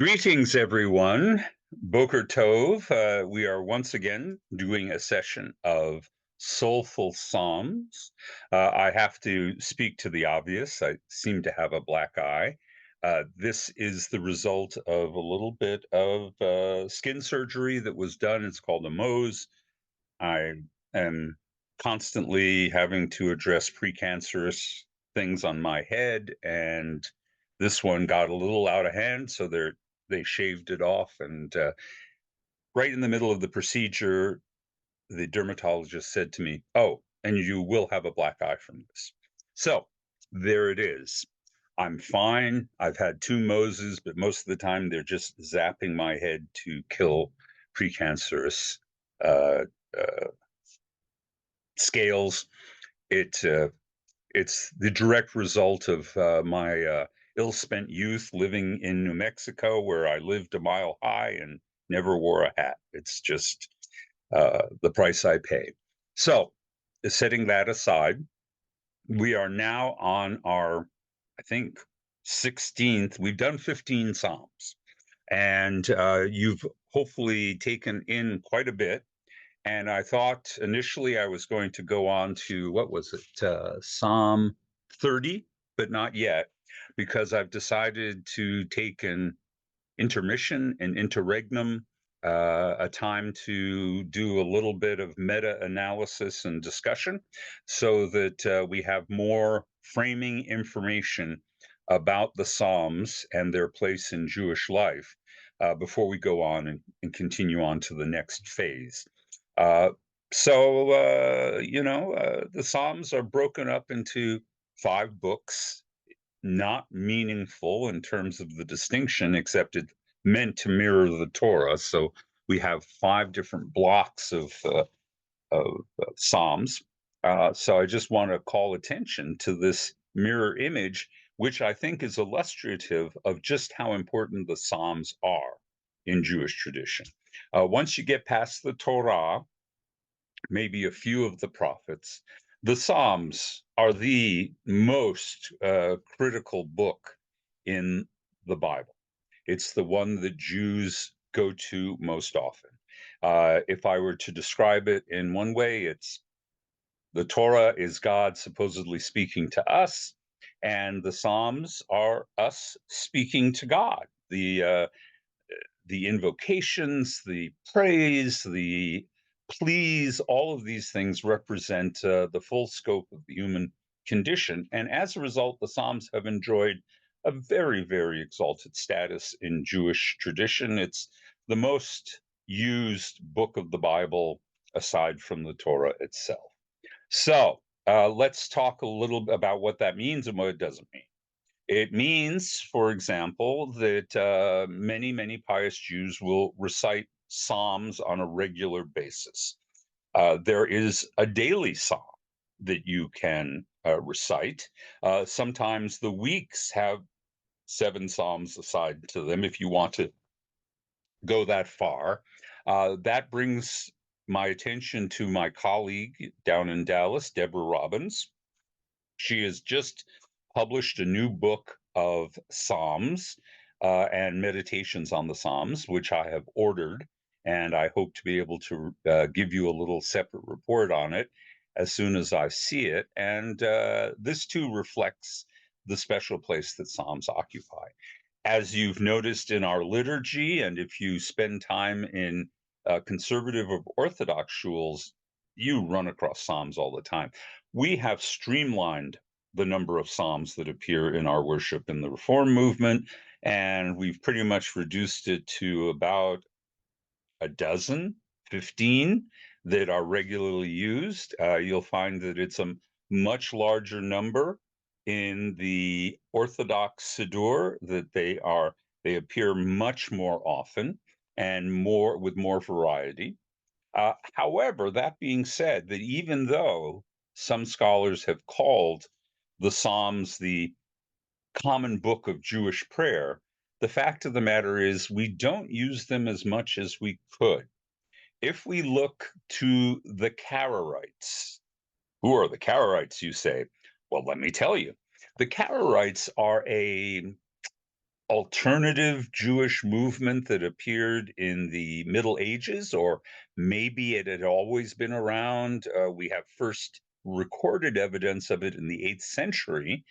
Greetings, everyone. Boker Tov. We are once again doing a session of Soulful Psalms. I have to speak to the obvious. I seem to have a black eye. This is the result of a little bit of skin surgery that was done. It's called a Mohs. I am constantly having to address precancerous things on my head, and this one got a little out of hand, so they shaved it off. And right in the middle of the procedure, the dermatologist said to me, "Oh, and you will have a black eye from this." So there it is. I'm fine. I've had two Moses, but most of the time they're just zapping my head to kill precancerous uh, uh, scales. It it's the direct result of my ill-spent youth living in New Mexico, where I lived a mile high and never wore a hat. It's just the price I pay. So, setting that aside, we are now on our, I think, 16th. We've done 15 Psalms, and you've hopefully taken in quite a bit. And I thought initially I was going to go on to, what was it, Psalm 30, but not yet, because I've decided to take an intermission, an interregnum, a time to do a little bit of meta analysis and discussion so that we have more framing information about the Psalms and their place in Jewish life before we go on and continue on to the next phase. Uh, the Psalms are broken up into five books, not meaningful in terms of the distinction, except it meant to mirror the Torah. So we have five different blocks of Psalms. So I just want to call attention to this mirror image, which I think is illustrative of just how important the Psalms are in Jewish tradition. Once you get past the Torah, maybe a few of the prophets, the Psalms are the most critical book in the Bible. It's the one that Jews go to most often. If I were to describe it in one way, it's the Torah is God supposedly speaking to us, and the Psalms are us speaking to God. The invocations, the praise, the pleas, all of these things represent the full scope of the human condition. And as a result, the Psalms have enjoyed a very, very exalted status in Jewish tradition. It's the most used book of the Bible aside from the Torah itself. So let's talk a little bit about what that means and what it doesn't mean. It means, for example, that many, many pious Jews will recite Psalms on a regular basis. There is a daily psalm that you can recite. Sometimes the weeks have seven Psalms assigned to them if you want to go that far. That brings my attention to my colleague down in Dallas, Deborah Robbins. She has just published a new book of Psalms and meditations on the Psalms, which I have ordered, and I hope to be able to give you a little separate report on it as soon as I see it. And this too reflects the special place that Psalms occupy. As you've noticed in our liturgy, and if you spend time in conservative or Orthodox shuls, you run across Psalms all the time. We have streamlined the number of Psalms that appear in our worship in the Reform movement, and we've pretty much reduced it to about a dozen, 15 that are regularly used. You'll find that it's a much larger number in the Orthodox Siddur, that they appear much more often and more with more variety. However, that being said, that even though some scholars have called the Psalms the common book of Jewish prayer, the fact of the matter is we don't use them as much as we could. If we look to the Karaites, who are the Karaites, you say? Well, let me tell you. The Karaites are a alternative Jewish movement that appeared in the Middle Ages, or maybe it had always been around. We have first recorded evidence of it in the 8th century,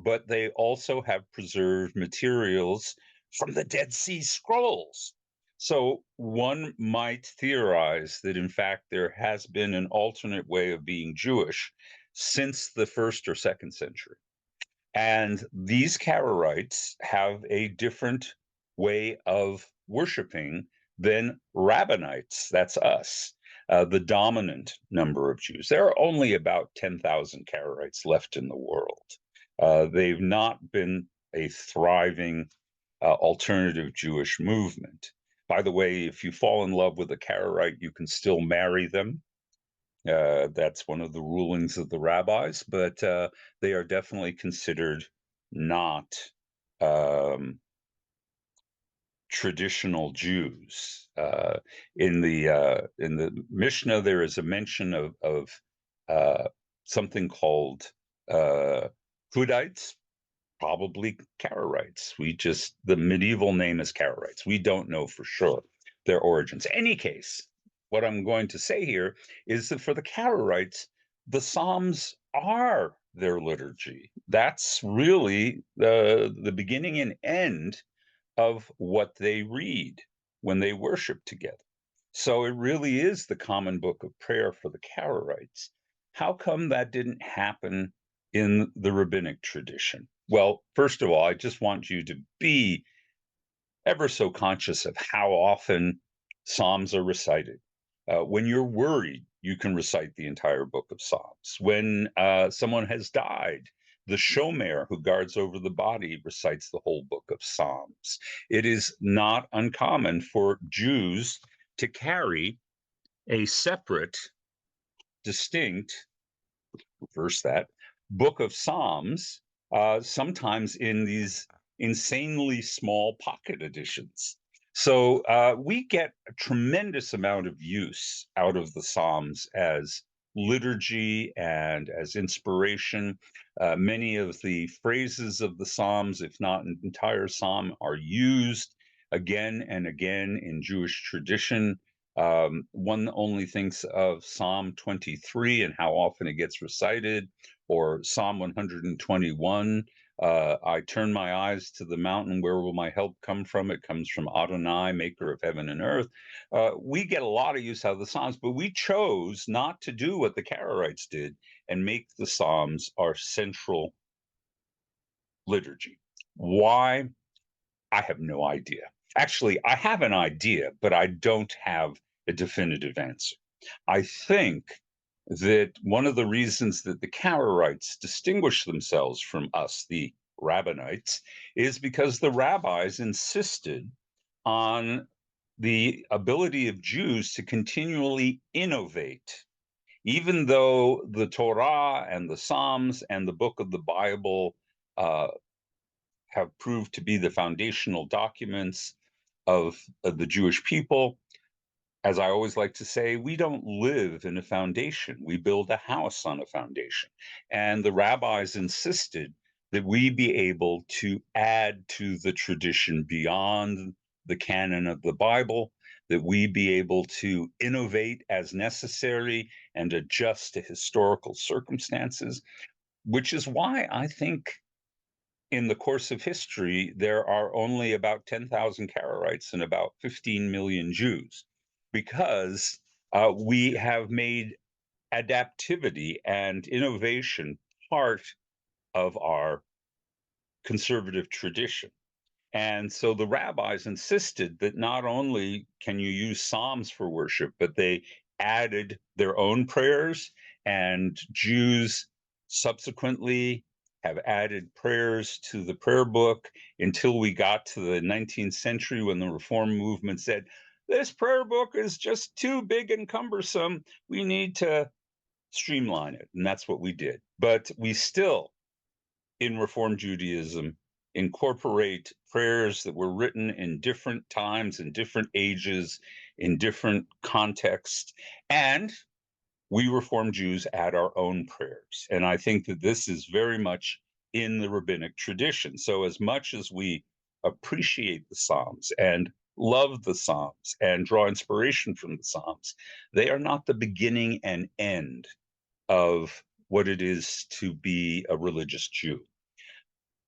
but they also have preserved materials from the Dead Sea Scrolls. So one might theorize that, in fact, there has been an alternate way of being Jewish since the 1st or 2nd century. And these Karaites have a different way of worshiping than Rabbinites. That's us, the dominant number of Jews. There are only about 10,000 Karaites left in the world. They've not been a thriving alternative Jewish movement. By the way, if you fall in love with a Karaite, you can still marry them. That's one of the rulings of the rabbis, but they are definitely considered not um, traditional Jews. In the Mishnah, there is a mention of something called Hudites, probably Karaites. The medieval name is Karaites. We don't know for sure their origins. Any case, what I'm going to say here is that for the Karaites, the Psalms are their liturgy. That's really the beginning and end of what they read when they worship together. So it really is the common book of prayer for the Karaites. How come that didn't happen in the rabbinic tradition? Well, first of all, I just want you to be ever so conscious of how often Psalms are recited. When you're worried, you can recite the entire book of Psalms. When someone has died, the shomer who guards over the body recites the whole book of Psalms. It is not uncommon for Jews to carry a separate, distinct, reverse that, book of Psalms, sometimes in these insanely small pocket editions. So we get a tremendous amount of use out of the Psalms as liturgy and as inspiration. Many of the phrases of the Psalms, if not an entire psalm, are used again and again in Jewish tradition. One only thinks of Psalm 23 and how often it gets recited, or Psalm 121. I turn my eyes to the mountain. Where will my help come from? It comes from Adonai, maker of heaven and earth. We get a lot of use out of the Psalms, but we chose not to do what the Karaites did and make the Psalms our central liturgy. Why? I have no idea. Actually, I have an idea, but I don't have a definitive answer. I think that one of the reasons that the Karaites distinguish themselves from us, the Rabbinites, is because the rabbis insisted on the ability of Jews to continually innovate. Even though the Torah and the Psalms and the book of the Bible have proved to be the foundational documents of the Jewish people, as I always like to say, we don't live in a foundation. We build a house on a foundation. And the rabbis insisted that we be able to add to the tradition beyond the canon of the Bible, that we be able to innovate as necessary and adjust to historical circumstances, which is why I think in the course of history, there are only about 10,000 Karaites and about 15 million Jews, because we have made adaptivity and innovation part of our conservative tradition. And so the rabbis insisted that not only can you use Psalms for worship, but they added their own prayers, and Jews subsequently have added prayers to the prayer book until we got to the 19th century when the Reform movement said, this prayer book is just too big and cumbersome. We need to streamline it. And that's what we did. But we still, in Reform Judaism, incorporate prayers that were written in different times, in different ages, in different contexts. And we Reform Jews add our own prayers. And I think that this is very much in the rabbinic tradition. So as much as we appreciate the Psalms and love the Psalms and draw inspiration from the Psalms, they are not the beginning and end of what it is to be a religious Jew.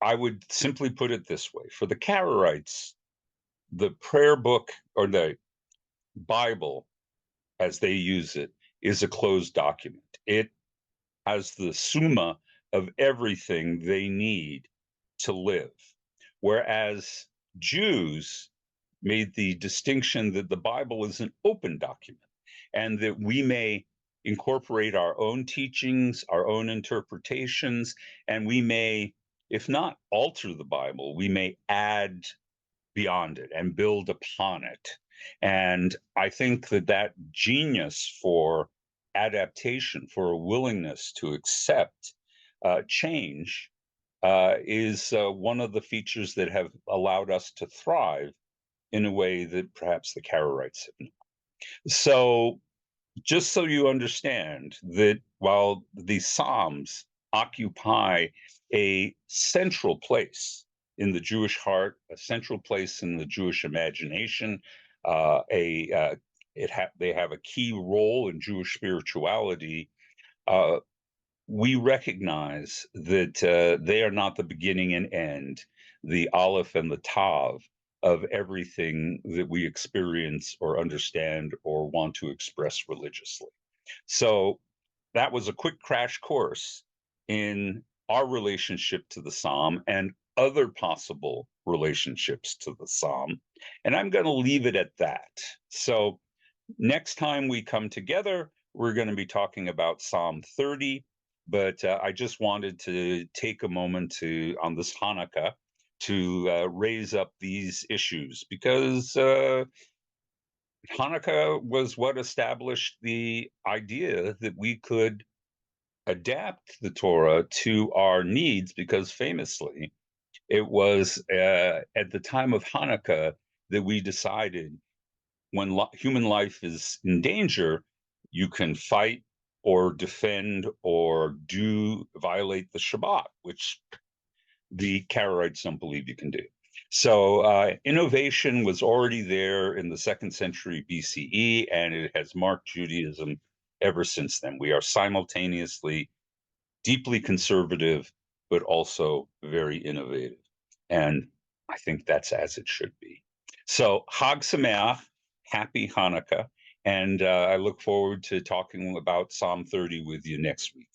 I would simply put it this way. For the Karaites, the prayer book or the Bible, as they use it, is a closed document. It has the summa of everything they need to live. Whereas Jews made the distinction that the Bible is an open document and that we may incorporate our own teachings, our own interpretations, and we may, if not alter the Bible, we may add beyond it and build upon it. And I think that that genius for adaptation, for a willingness to accept change, is one of the features that have allowed us to thrive in a way that perhaps the Karaites have not. So, just so you understand that while the Psalms occupy a central place in the Jewish heart, a central place in the Jewish imagination, uh, a uh, they have a key role in Jewish spirituality. Uh, we recognize that they are not the beginning and end, the Aleph and the Tav of everything that we experience or understand or want to express religiously. So that was a quick crash course in our relationship to the Psalm and other possible relationships to the Psalm. And I'm going to leave it at that. So next time we come together, we're going to be talking about Psalm 30. But I just wanted to take a moment to, on this Hanukkah, to raise up these issues because Hanukkah was what established the idea that we could adapt the Torah to our needs, because famously, it was at the time of Hanukkah that we decided when human life is in danger, you can fight or defend or violate the Shabbat, which the Karaites don't believe you can do. So innovation was already there in the 2nd century BCE, and it has marked Judaism ever since then. We are simultaneously deeply conservative, but also very innovative. And I think that's as it should be. So Hag Sameach, happy Hanukkah. And I look forward to talking about Psalm 30 with you next week.